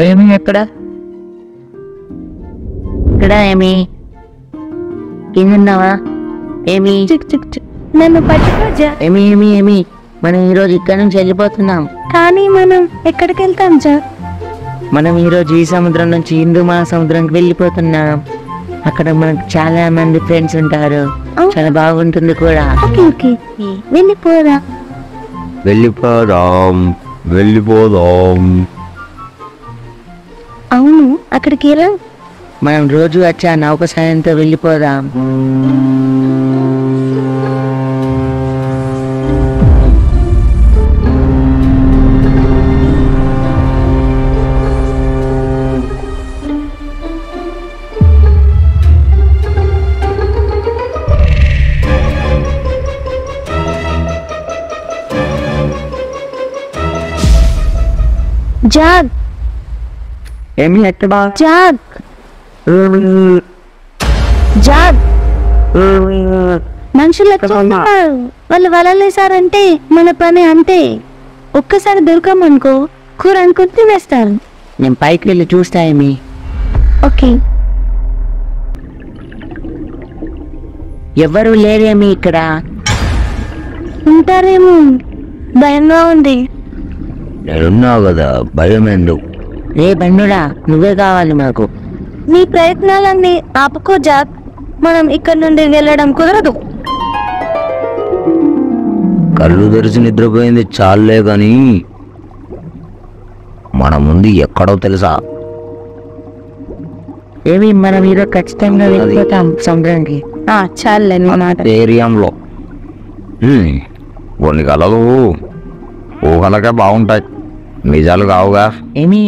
ఏమి ఎక్కడ ఇక్కడ ఏమి కిందున్నావా? ఏమి నన్ను పట్టుకోజా. ఏమి ఏమి ఏమి మనం ఈరోజు ఇక్కడ నుంచి వెళ్ళిపోతున్నాం. కానీ మనం ఎక్కడికి వెళ్తాం జా? మనం ఈరోజు ఈ సముద్రం నుంచి హిందూ మహాసముద్రంకి వెళ్ళిపోతున్నాం. అక్కడ మనకు చాలా మంది ఫ్రెండ్స్ ఉంటారు. చాలా బాగుంటుంది కూడా. ఓకే ఓకే వెళ్ళిపోరా. వెళ్ళిపోదాం. అవును అక్కడికి రా. మనం రోజు వచ్చి ఆ నౌక సాయంతో వెళ్ళిపోదాం. జాగ్ ఏమి ఎక్కడ జాగ్ జాగ్. మనుషులు వచ్చేస్తున్నారు. వాళ్ళు వలలేసారంటే మన పని అంతే. ఒక్కసారి దొరకమనుకో కూర అనుకుని తినేస్తారు. నేను పైకి వెళ్ళి చూస్తా. ఏమి ఓకే. ఎవరు లేరేమి ఇక్కడ? ఉంటారేమో, భయంగా ఉంది. నేనున్నావు కదా, భయం ఎందుకు? రే బండురా, నువ్వే కావాలి మాకు. నీ ప్రయత్నాలన్నీ ఆపుకో జాగ్. మనం ఇక్కడ నుండి వెళ్ళడం కుదరదు. కళ్ళు తెరిచి నిద్రపోయింది చాలే గాని మన ముందు ఎక్కడో తెలుసా? ఏమి మనం ఈరోజు ఖచ్చితంగా వెళ్ళిపోతాం సముద్రానికి. చాలే మాట. ఏరియంలో కొన్ని కళలు ఊహలకే బాగుంటాయి, నిజాలు కావుగా. ఏమి